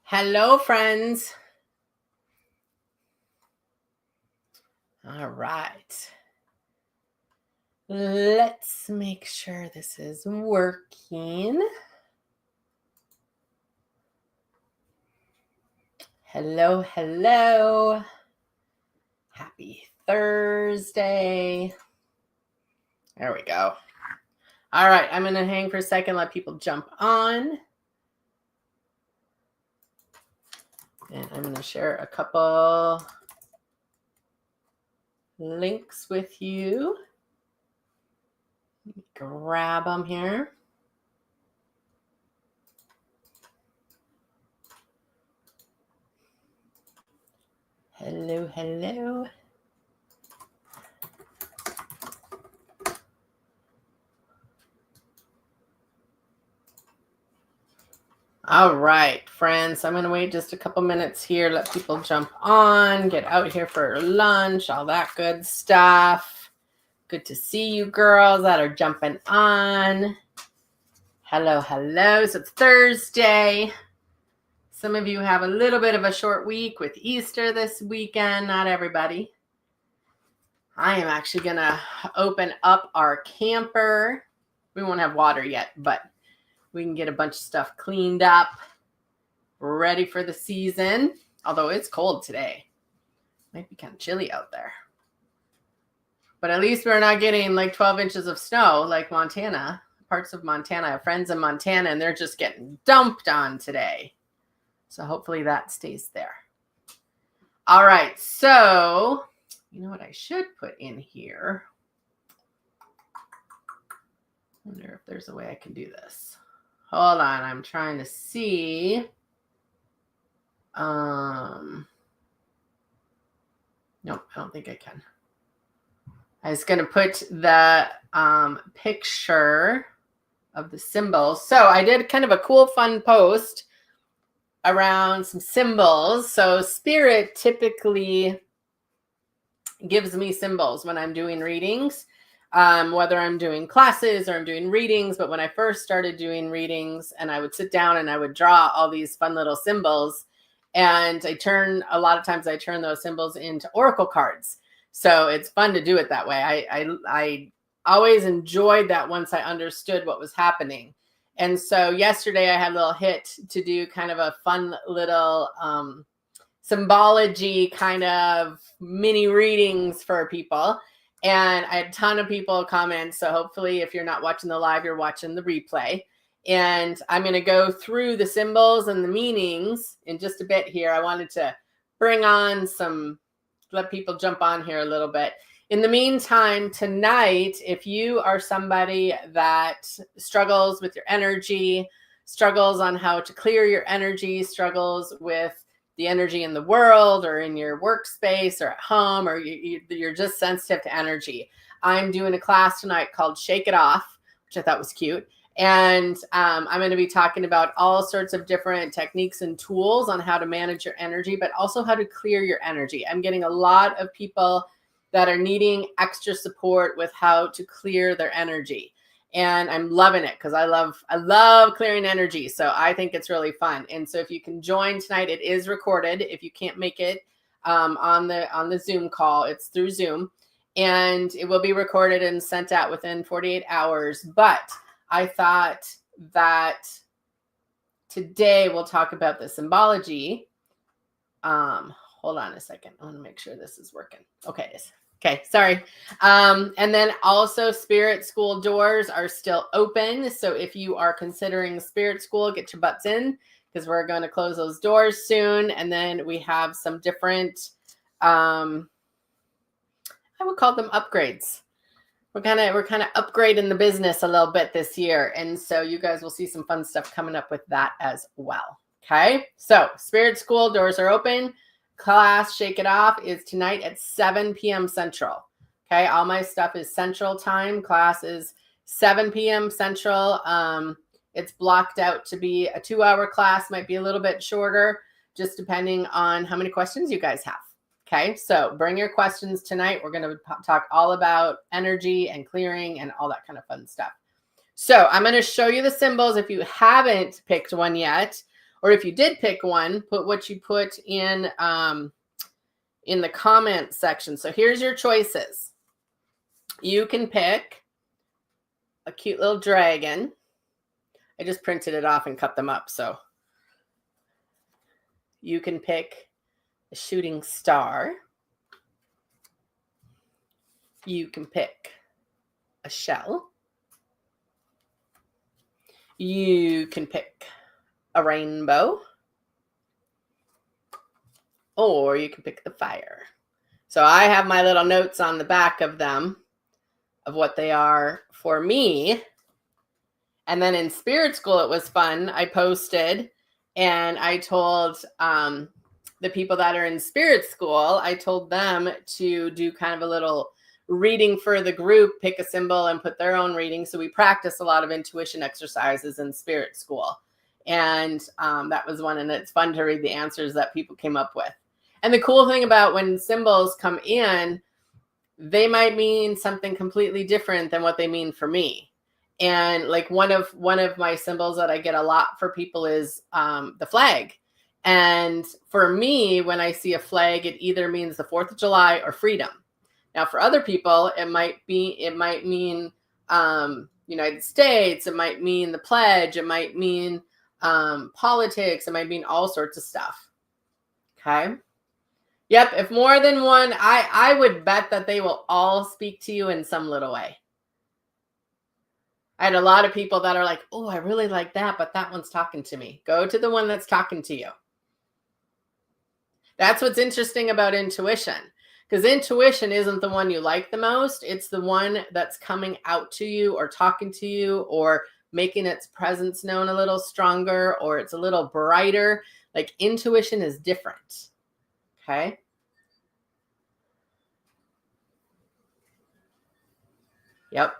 Hello, friends. All right. Let's make sure this is working. Hello, hello. Happy Thursday. There we go. All right, I'm going to hang for a second, let people jump on. And I'm going to share a couple links with you. Grab them here. Hello, hello. All right, friends, I'm going to wait just a couple minutes here, let people jump on, get out here for lunch, all that good stuff. Good to see you girls that are jumping on. Hello, hello. So it's Thursday. Some of you have a little bit of a short week with Easter this weekend. Not everybody. I am actually going to open up our camper. We won't have water yet, but we can get a bunch of stuff cleaned up, ready for the season. Although it's cold today. Might be kind of chilly out there. But at least we're not getting like 12 inches of snow like Montana. Parts of Montana. I have friends in Montana and they're just getting dumped on today. So hopefully that stays there. All right. So, you know what I should put in here? I wonder if there's a way I can do this. Hold on. I'm trying to see. Nope, I don't think I can. I was going to put the picture of the symbols. So I did kind of a cool, fun post around some symbols. So Spirit typically gives me symbols when I'm doing readings, whether I'm doing classes or I'm doing readings. But when I first started doing readings and I would sit down and I would draw all these fun little symbols, and a lot of times I turn those symbols into oracle cards. So it's fun to do it that way. I always enjoyed that once I understood what was happening. And so yesterday I had a little hit to do kind of a fun little symbology kind of mini readings for people. And I had a ton of people comment. So hopefully if you're not watching the live, you're watching the replay. And I'm going to go through the symbols and the meanings in just a bit here. I wanted to bring on let people jump on here a little bit. In the meantime, tonight, if you are somebody that struggles with your energy, struggles on how to clear your energy, struggles with the energy in the world or in your workspace or at home, or you're just sensitive to energy, I'm doing a class tonight called Shake It Off, which I thought was cute. And I'm going to be talking about all sorts of different techniques and tools on how to manage your energy, but also how to clear your energy. I'm getting a lot of people that are needing extra support with how to clear their energy. And I'm loving it because I love clearing energy. So I think it's really fun. And so if you can join tonight, it is recorded. If you can't make it on the Zoom call, it's through Zoom. And it will be recorded and sent out within 48 hours. But I thought that today we'll talk about the symbology. Hold on a second. I want to make sure this is working. Okay, it is. Okay, sorry. And then also Spirit School doors are still open. So if you are considering Spirit School, get your butts in because we're going to close those doors soon. And then we have some different, I would call them upgrades. We're kind of upgrading the business a little bit this year. And so you guys will see some fun stuff coming up with that as well. Okay, so Spirit School doors are open. Class Shake It Off is tonight at 7 p.m. Central. Okay, all my stuff is Central Time. Class is 7 p.m. Central. It's blocked out to be a 2-hour class, might be a little bit shorter, just depending on how many questions you guys have. Okay, so bring your questions tonight. We're going to talk all about energy and clearing and all that kind of fun stuff. So I'm going to show you the symbols. If you haven't picked one yet, Or if you did pick one, put what you put in the comment section. So here's your choices. You can pick a cute little dragon. I just printed it off and cut them up. So you can pick a shooting star. You can pick a shell. You can pick a rainbow. Or you can pick the fire. So I have my little notes on the back of them of what they are for me. And then in Spirit School, it was fun. I posted and I told the people that are in Spirit School, I told them to do kind of a little reading for the group, pick a symbol and put their own reading. So we practice a lot of intuition exercises in Spirit School. And that was one. And it's fun to read the answers that people came up with. And the cool thing about when symbols come in, they might mean something completely different than what they mean for me. And like one of my symbols that I get a lot for people is the flag. And for me, when I see a flag, it either means the 4th of July or freedom. Now, for other people, it might mean United States. It might mean the pledge. It might mean politics. It might mean all sorts of stuff. Okay. Yep. If more than one, I would bet that they will all speak to you in some little way. I had a lot of people that are like, oh, I really like that, but that one's talking to me. Go to the one that's talking to you. That's what's interesting about intuition, because intuition isn't the one you like the most. It's the one that's coming out to you or talking to you or making its presence known a little stronger, or it's a little brighter. Like intuition is different. Okay. Yep.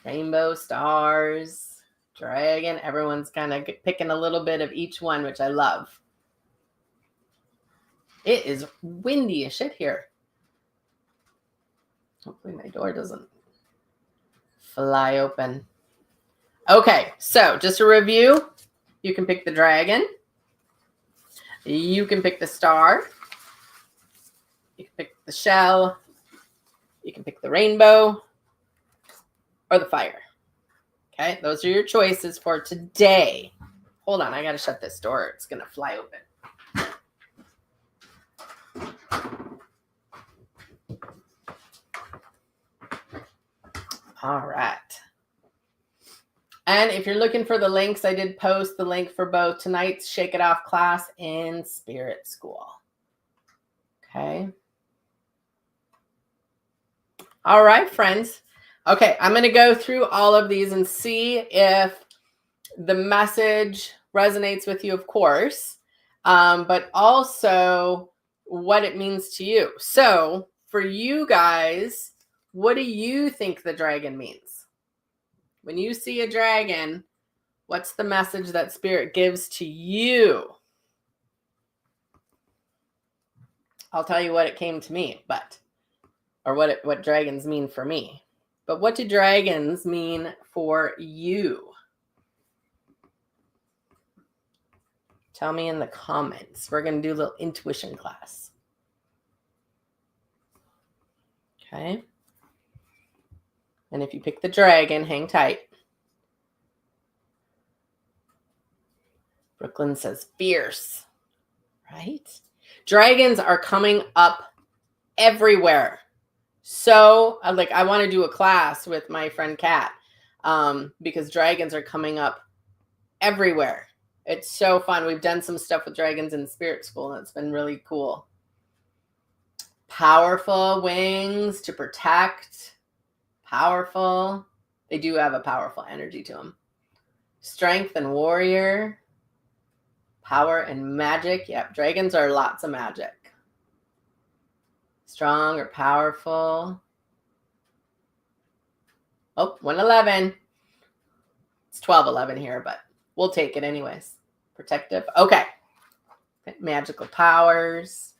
Rainbow, stars, dragon. Everyone's kind of picking a little bit of each one, which I love. It is windy as shit here. Hopefully my door doesn't fly open. Okay, so just a review. You can pick the dragon. You can pick the star. You can pick the shell. You can pick the rainbow or the fire. Okay, those are your choices for today. Hold on, I got to shut this door. It's going to fly open. All right. And if you're looking for the links, I did post the link for both tonight's Shake It Off class and Spirit School. Okay. All right, friends. Okay, I'm going to go through all of these and see if the message resonates with you, of course, but also what it means to you. So for you guys, what do you think the dragon means? When you see a dragon, what's the message that Spirit gives to you? I'll tell you what it came to me, or what dragons mean for me. But what do dragons mean for you? Tell me in the comments. We're going to do a little intuition class. Okay. And if you pick the dragon, hang tight. Brooklyn says fierce, right? Dragons are coming up everywhere. So I want to do a class with my friend Kat because dragons are coming up everywhere. It's so fun. We've done some stuff with dragons in Spirit School, and it's been really cool. Powerful wings to protect. Powerful. They do have a powerful energy to them. Strength and warrior. Power and magic. Yep, dragons are lots of magic. Strong or powerful. Oh, 111. It's 1211 here, but we'll take it anyways. Protective. Okay. Magical powers.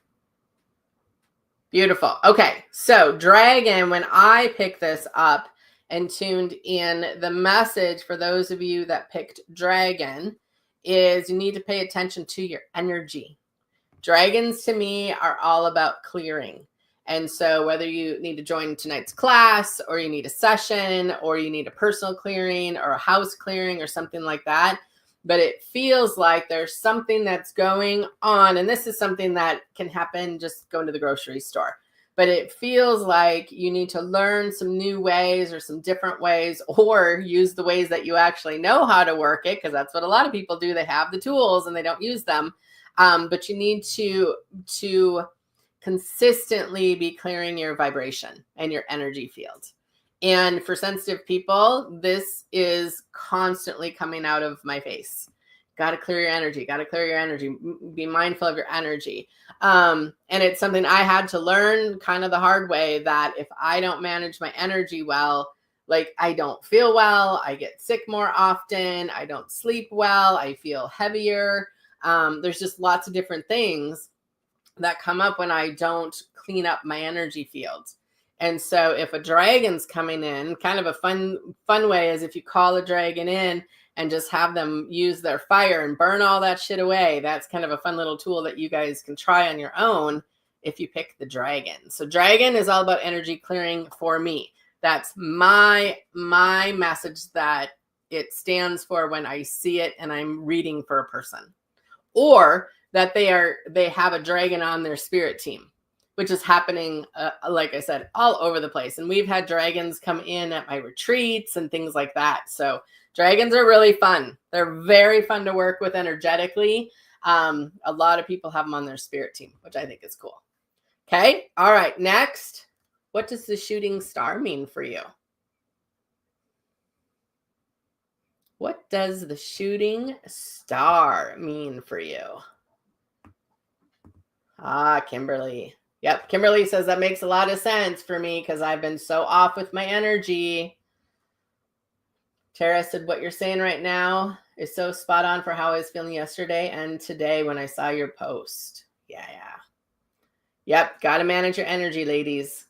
Beautiful. Okay. So dragon, when I pick this up, and tuned in. The message for those of you that picked dragon is you need to pay attention to your energy. Dragons to me are all about clearing. And so whether you need to join tonight's class or you need a session or you need a personal clearing or a house clearing or something like that, but it feels like there's something that's going on. And this is something that can happen just going to the grocery store. But it feels like you need to learn some new ways or some different ways, or use the ways that you actually know how to work it, because that's what a lot of people do. They have the tools and they don't use them. But you need to consistently be clearing your vibration and your energy field. And for sensitive people, this is constantly coming out of my face. Got to clear your energy. Got to clear your energy. Be mindful of your energy. And it's something I had to learn kind of the hard way, that if I don't manage my energy well, like I don't feel well, I get sick more often, I don't sleep well, I feel heavier. There's just lots of different things that come up when I don't clean up my energy field. And so if a dragon's coming in, kind of a fun way is if you call a dragon in and just have them use their fire and burn all that shit away. That's kind of a fun little tool that you guys can try on your own if you pick the dragon. So dragon is all about energy clearing for me. That's my message that it stands for when I see it and I'm reading for a person. Or that they have a dragon on their spirit team, which is happening, like I said, all over the place. And we've had dragons come in at my retreats and things like that. So dragons are really fun. They're very fun to work with energetically. A lot of people have them on their spirit team, which I think is cool. Okay. All right. Next, what does the shooting star mean for you? What does the shooting star mean for you? Kimberly. Yep. Kimberly says that makes a lot of sense for me because I've been so off with my energy. Tara said, what you're saying right now is so spot on for how I was feeling yesterday and today when I saw your post. Yeah. Yep. Got to manage your energy, ladies.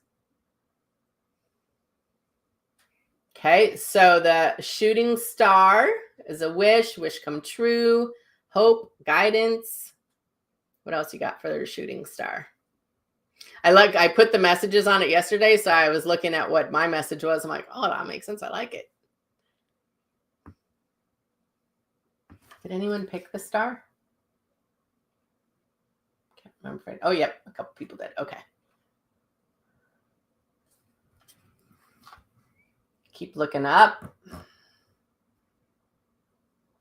Okay. So the shooting star is a wish come true, hope, guidance. What else you got for the shooting star? I put the messages on it yesterday, so I was looking at what my message was. I'm like, oh, that makes sense. I like it. Did anyone pick the star? Can't remember. Oh, yep. A couple people did. Okay. Keep looking up.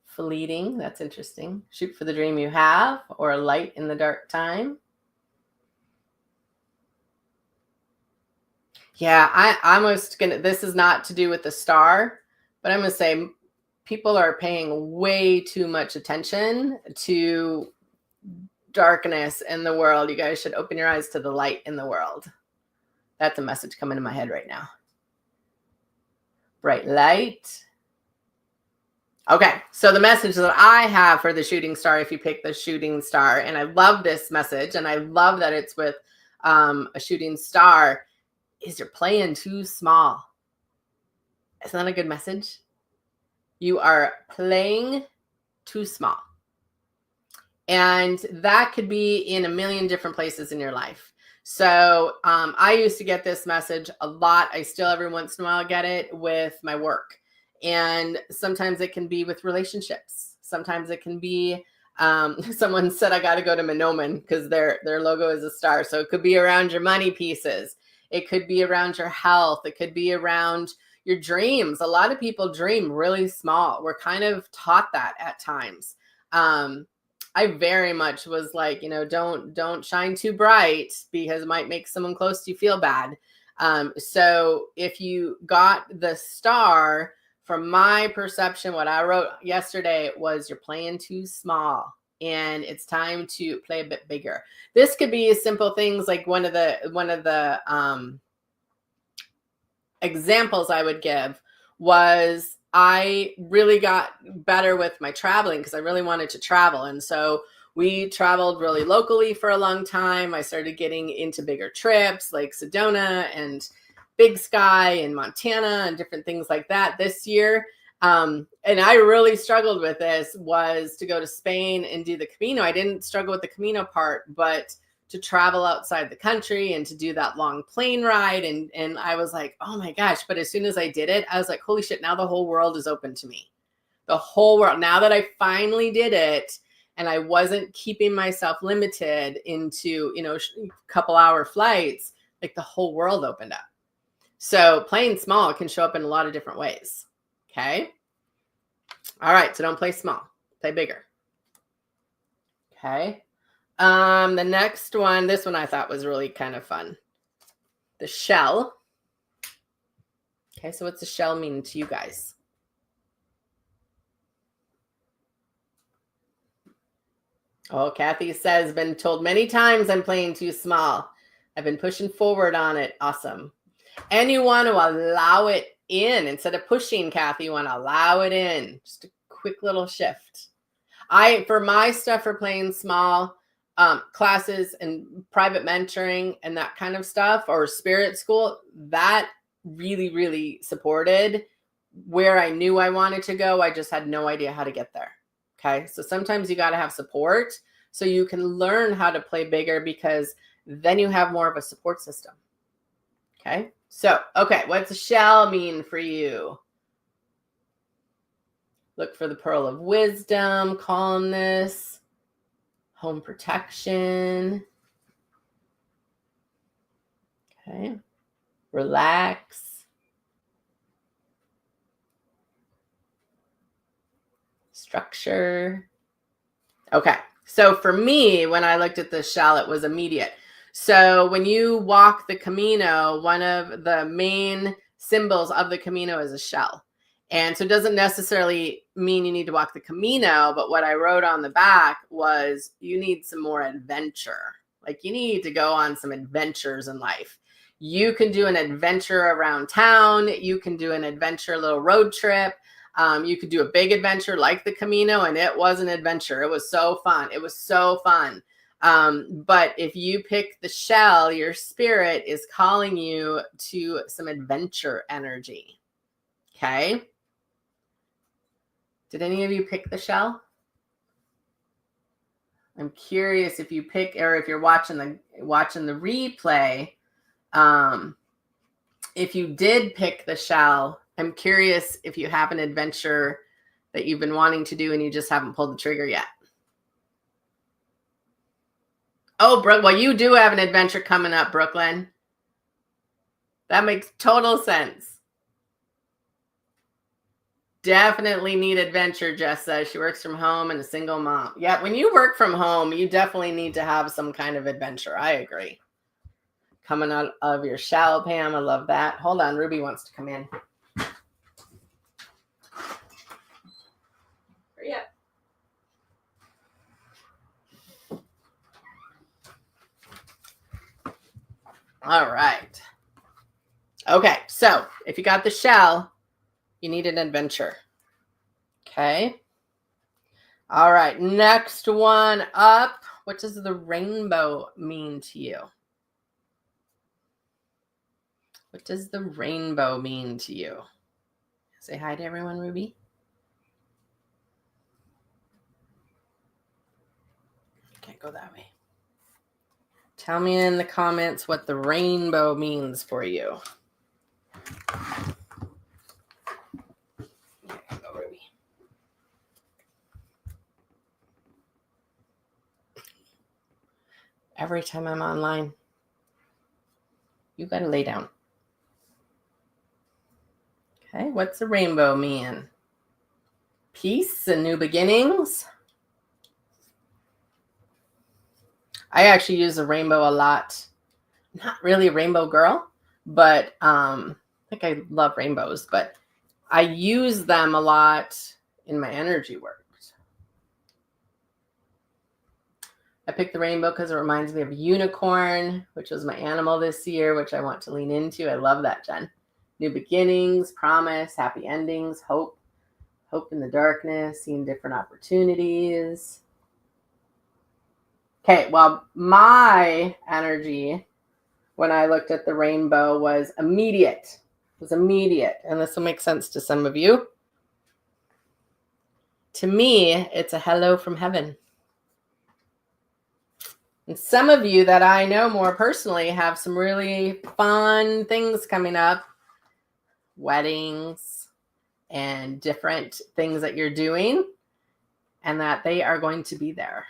Fleeting. That's interesting. Shoot for the dream you have, or a light in the dark time. Yeah, I'm almost gonna, this is not to do with the star, but I'm gonna say people are paying way too much attention to darkness in the world. You guys should open your eyes to the light in the world. That's a message coming in my head right now. Bright light. Okay, so the message that I have for the shooting star, if you pick the shooting star, and I love this message, and I love that it's with a shooting star, is you're playing too small. Isn't that a good message? You are playing too small. And that could be in a million different places in your life. So I used to get this message a lot. I still every once in a while get it with my work. And sometimes it can be with relationships. Sometimes it can be, someone said I got to go to Monoman because their logo is a star. So it could be around your money pieces. It could be around your health. It could be around your dreams. A lot of people dream really small. We're kind of taught that at times. I very much was like, don't shine too bright because it might make someone close to you feel bad. So if you got the star, from my perception, what I wrote yesterday was you're playing too small and it's time to play a bit bigger. This could be simple things like one of the examples I would give was I really got better with my traveling because I really wanted to travel. And so we traveled really locally for a long time. I started getting into bigger trips like Sedona and Big Sky in Montana and different things like that this year. And I really struggled with this, was to go to Spain and do the Camino. I didn't struggle with the Camino part, but to travel outside the country and to do that long plane ride. And I was like, oh my gosh. But as soon as I did it, I was like, holy shit, now the whole world is open to me. The whole world. Now that I finally did it and I wasn't keeping myself limited into, couple hour flights, like the whole world opened up. So playing small can show up in a lot of different ways. Okay. All right. So don't play small, play bigger. Okay. The next one, this one I thought was really kind of fun. The shell. Okay. So what's the shell mean to you guys? Oh, Kathy says, been told many times I'm playing too small. I've been pushing forward on it. Awesome. And you want to allow it in instead of pushing, Kathy. You want to allow it in. Just a quick little shift. For my stuff for playing small, classes and private mentoring and that kind of stuff, or spirit school, that really, really supported where I knew I wanted to go. I just had no idea how to get there. Okay. So sometimes you got to have support so you can learn how to play bigger, because then you have more of a support system. Okay. So, okay. What's a shell mean for you? Look for the pearl of wisdom, calmness, home protection. Okay. Relax. Structure. Okay. So for me, when I looked at the shell, it was immediate. So when you walk the Camino, one of the main symbols of the Camino is a shell. And so it doesn't necessarily mean you need to walk the Camino, but what I wrote on the back was you need some more adventure. Like you need to go on some adventures in life. You can do an adventure around town. You can do an adventure, little road trip. You could do a big adventure like the Camino, and it was an adventure. It was so fun. It was so fun. But if you pick the shell, your spirit is calling you to some adventure energy. Okay. Did any of you pick the shell? I'm curious if you pick, or if you're watching the replay. If you did pick the shell, I'm curious if you have an adventure that you've been wanting to do and you just haven't pulled the trigger yet. Oh, Brooke, well, you do have an adventure coming up, Brooklyn. That makes total sense. Definitely need adventure, Jess says. She works from home and a single mom. Yeah, when you work from home, you definitely need to have some kind of adventure. I agree. Coming out of your shell, Pam. I love that. Hold on. Ruby wants to come in. Hurry up. All right. Okay. So if you got the shell, you need an adventure. Okay. All right. Next one up. What does the rainbow mean to you? What does the rainbow mean to you? Say hi to everyone, Ruby. Can't go that way. Tell me in the comments what the rainbow means for you. Go, Ruby. Every time I'm online, you got to lay down. Okay, what's the rainbow mean? Peace and new beginnings. I actually use the rainbow a lot. Not really a rainbow girl, but I think I love rainbows, but I use them a lot in my energy work. I picked the rainbow because it reminds me of a unicorn, which was my animal this year, which I want to lean into. I love that, Jen. New beginnings, promise, happy endings, hope in the darkness, seeing different opportunities. Okay, well, my energy when I looked at the rainbow was immediate. It was immediate. And this will make sense to some of you. To me, it's a hello from heaven. And some of you that I know more personally have some really fun things coming up, weddings and different things that you're doing, and that they are going to be there.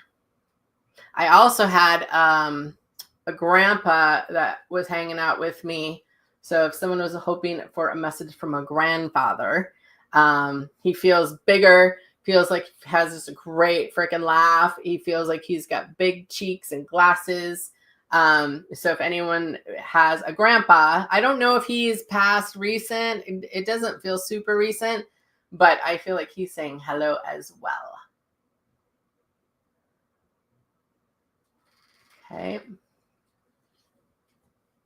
I also had a grandpa that was hanging out with me. So if someone was hoping for a message from a grandfather, he feels bigger, feels like he has this great freaking laugh. He feels like he's got big cheeks and glasses. So if anyone has a grandpa, I don't know if he's past recent. It doesn't feel super recent, but I feel like he's saying hello as well. Okay.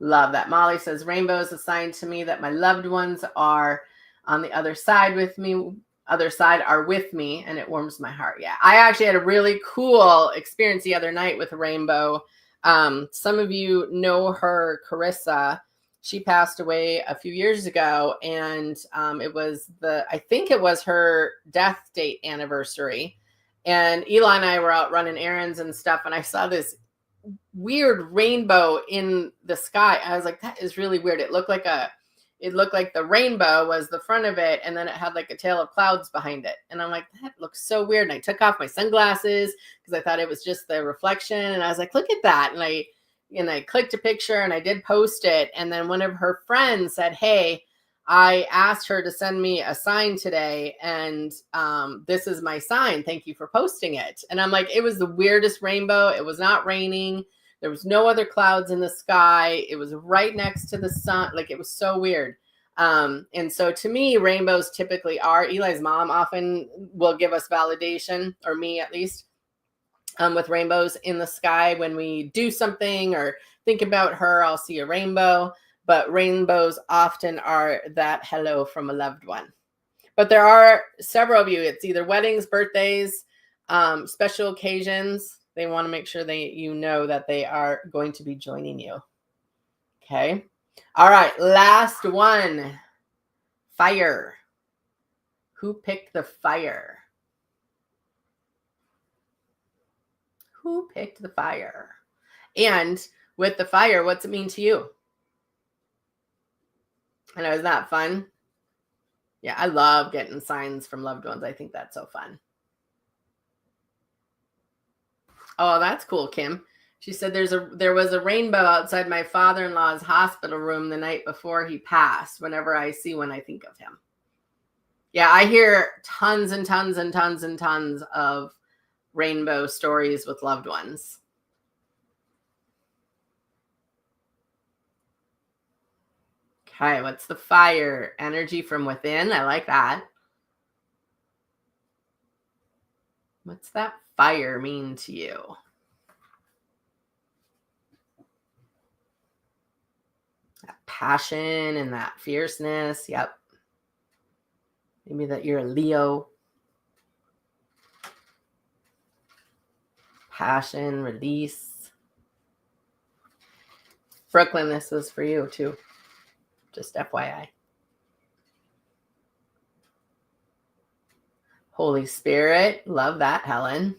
Love that. Molly says, rainbow is a sign to me that my loved ones are on the other side with me. Other side are with me, and it warms my heart. Yeah, I actually had a really cool experience the other night with a rainbow. Some of you know her, Carissa. She passed away a few years ago, and I think it was her death date anniversary. And Eli and I were out running errands and stuff, and I saw this weird rainbow in the sky. I was like, that is really weird. It looked like the rainbow was the front of it, and then it had like a tail of clouds behind it. And I'm like, that looks so weird. And I took off my sunglasses because I thought it was just the reflection. And I was like, look at that. And I clicked a picture and I did post it. And then one of her friends said, hey, I asked her to send me a sign today, and this is my sign. Thank you for posting it. And I'm like, it was the weirdest rainbow. It was not raining. There was no other clouds in the sky. It was right next to the sun. Like, it was so weird. And so to me, rainbows typically are, Eli's mom often will give us validation, or me at least, with rainbows in the sky. When we do something or think about her, I'll see a rainbow. But rainbows often are that hello from a loved one. But there are several of you. It's either weddings, birthdays, special occasions. They want to make sure you know that they are going to be joining you. Okay. All right. Last one. Fire. Who picked the fire? Who picked the fire? And with the fire, what's it mean to you? I know, isn't that fun? Yeah, I love getting signs from loved ones. I think that's so fun. Oh, that's cool, Kim. She said there was a rainbow outside my father-in-law's hospital room the night before he passed. Whenever I see one, I think of him. Yeah, I hear tons and tons and tons and tons of rainbow stories with loved ones. Okay, what's the fire? Energy from within. I like that. What's that fire mean to you? That passion and that fierceness. Yep. Maybe that you're a Leo. Passion, release. Brooklyn, this was for you too. Just FYI. Holy Spirit. Love that, Helen.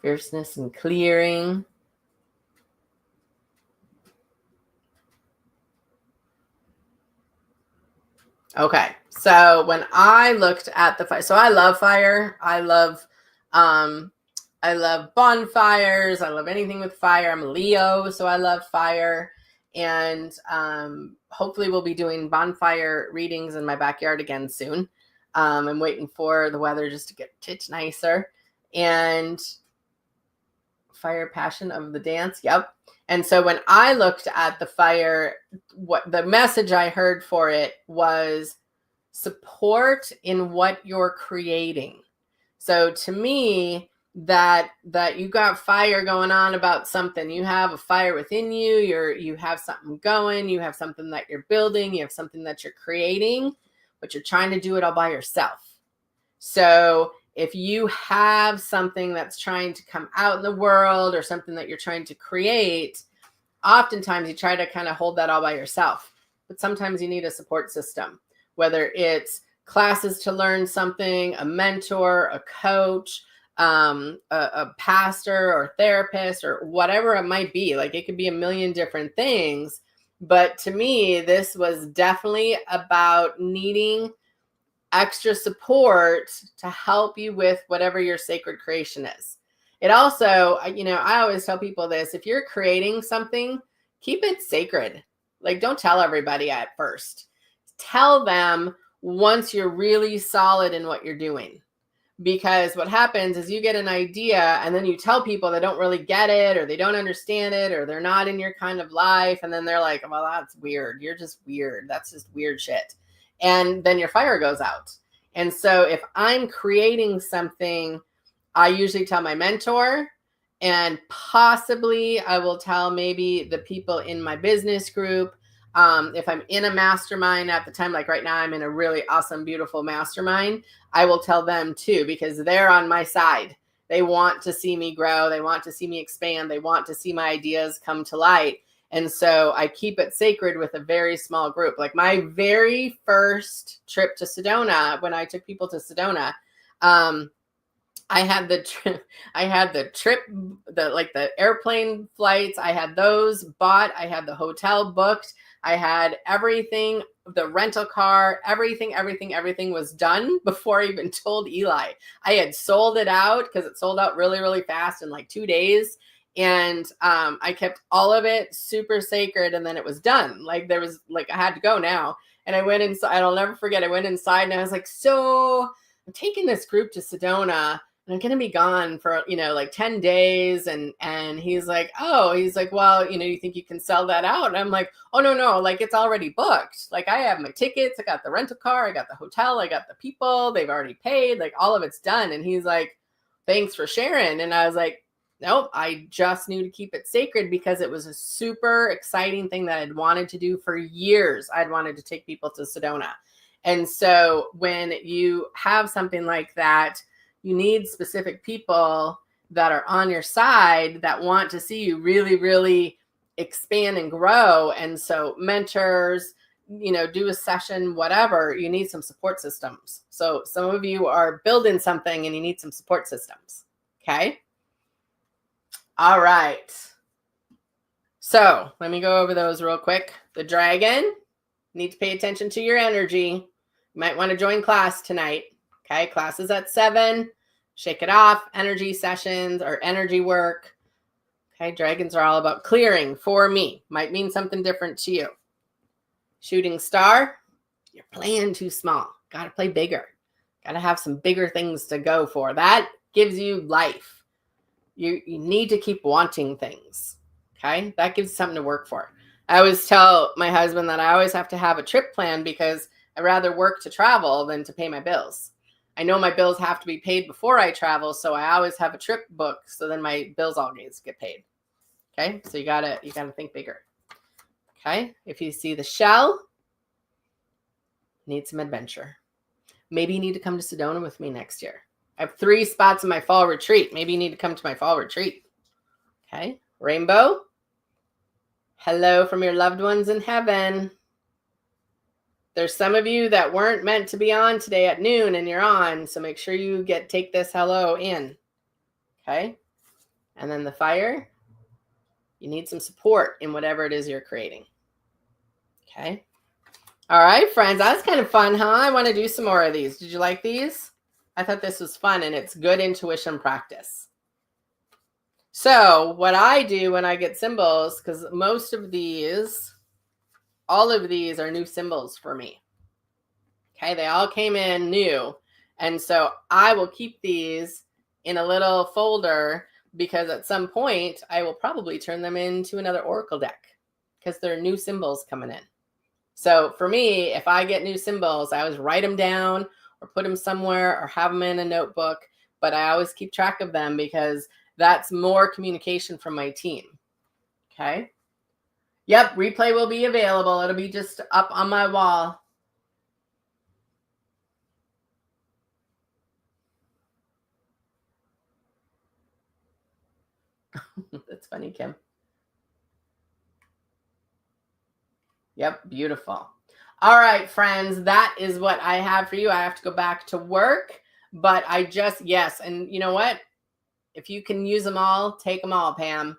Fierceness and clearing. Okay. So when I looked at the fire, so I love fire. I love bonfires. I love anything with fire. I'm a Leo, so I love fire. And hopefully we'll be doing bonfire readings in my backyard again soon. I'm waiting for the weather just to get a titch nicer. And fire, passion of the dance. Yep. And so when I looked at the fire, what the message I heard for it was support in what you're creating. So to me, that you got fire going on about something. You have a fire within you. You have something going. You have something that you're building. You have something that you're creating, but you're trying to do it all by yourself. So if you have something that's trying to come out in the world or something that you're trying to create, oftentimes you try to kind of hold that all by yourself. But sometimes you need a support system, whether it's classes to learn something, a mentor, a coach, a pastor or therapist or whatever it might be. Like it could be a million different things. But to me, this was definitely about needing extra support to help you with whatever your sacred creation is. It also, I always tell people this, if you're creating something, keep it sacred. Like don't tell everybody at first. Tell them once you're really solid in what you're doing. Because what happens is you get an idea and then you tell people that don't really get it or they don't understand it or they're not in your kind of life. And then they're like, well, that's weird. You're just weird. That's just weird shit. And then your fire goes out. And so if I'm creating something, I usually tell my mentor, and possibly I will tell maybe the people in my business group. If I'm in a mastermind at the time, like right now, I'm in a really awesome, beautiful mastermind, I will tell them too, because they're on my side. They want to see me grow. They want to see me expand. They want to see my ideas come to light. And so I keep it sacred with a very small group. Like my very first trip to Sedona, when I took people to Sedona, I had the trip, the airplane flights. I had those bought. I had the hotel booked. I had everything, the rental car, everything was done before I even told Eli. I had sold it out because it sold out really, really fast in like 2 days. And I kept all of it super sacred. And then it was done. Like there was I had to go now. And I went inside. I'll never forget. I went inside and I was like, so I'm taking this group to Sedona. And I'm going to be gone for, 10 days. And he's like, well, you think you can sell that out? And I'm like, oh, no. Like it's already booked. Like I have my tickets. I got the rental car. I got the hotel. I got the people. They've already paid. Like all of it's done. And he's like, thanks for sharing. And I was like, nope, I just knew to keep it sacred because it was a super exciting thing that I'd wanted to do for years. I'd wanted to take people to Sedona. And so when you have something like that, you need specific people that are on your side that want to see you really, really expand and grow. And so mentors, do a session, whatever, you need some support systems. So some of you are building something and you need some support systems. Okay. All right. So let me go over those real quick. The dragon, need to pay attention to your energy. You might want to join class tonight. Okay. Class is at 7. Shake it off. Energy sessions or energy work. Okay. Dragons are all about clearing for me. Might mean something different to you. Shooting star, you're playing too small. Got to play bigger. Got to have some bigger things to go for. That gives you life. You need to keep wanting things. Okay. That gives something to work for. I always tell my husband that I always have to have a trip plan because I'd rather work to travel than to pay my bills. I know my bills have to be paid before I travel. So I always have a trip booked. So then my bills always get paid. Okay. So you gotta think bigger. Okay. If you see the shell, need some adventure. Maybe you need to come to Sedona with me next year. I have 3 spots in my fall retreat. Maybe you need to come to my fall retreat. Okay. Rainbow. Hello from your loved ones in heaven. There's some of you that weren't meant to be on today at noon and you're on. So make sure you take this hello in. Okay. And then the fire. You need some support in whatever it is you're creating. Okay. All right, friends. That was kind of fun, huh? I want to do some more of these. Did you like these? I thought this was fun and it's good intuition practice. So what I do when I get symbols, because all of these are new symbols for me. Okay, they all came in new. And so I will keep these in a little folder because at some point I will probably turn them into another oracle deck because they're new symbols coming in. So for me, if I get new symbols, I always write them down or put them somewhere or have them in a notebook, but I always keep track of them because that's more communication from my team. Okay. Yep. Replay will be available. It'll be just up on my wall. That's funny, Kim. Yep, beautiful. All right, friends, that is what I have for you. I have to go back to work, but yes. And you know what? If you can use them all, take them all, Pam.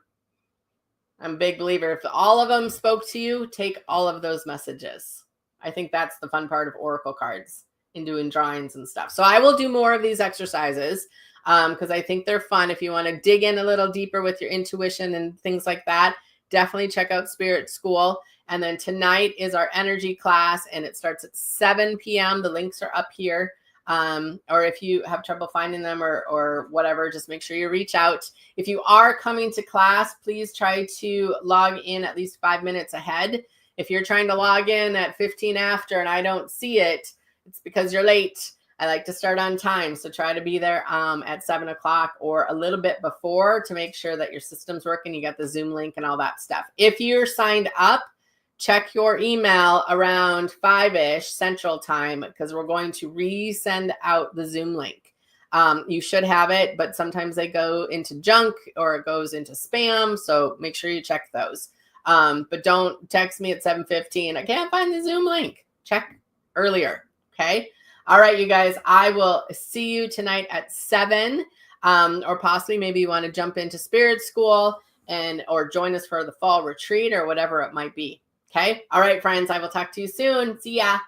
I'm a big believer. If all of them spoke to you, take all of those messages. I think that's the fun part of Oracle cards and doing drawings and stuff. So I will do more of these exercises because I think they're fun. If you want to dig in a little deeper with your intuition and things like that, definitely check out Spirit School. And then tonight is our energy class, and it starts at 7 p.m. The links are up here. Or if you have trouble finding them or whatever, just make sure you reach out. If you are coming to class, please try to log in at least 5 minutes ahead. If you're trying to log in at 15 after and I don't see it, it's because you're late. I like to start on time. So try to be there at 7 o'clock or a little bit before to make sure that your system's working. You got the Zoom link and all that stuff. If you're signed up, check your email around 5-ish Central Time because we're going to resend out the Zoom link. You should have it, but sometimes they go into junk or it goes into spam. So make sure you check those. But don't text me at 7:15. I can't find the Zoom link. Check earlier. Okay. All right, you guys, I will see you tonight at 7 or possibly maybe you want to jump into Spirit School or join us for the fall retreat or whatever it might be. Okay. All right, friends, I will talk to you soon. See ya.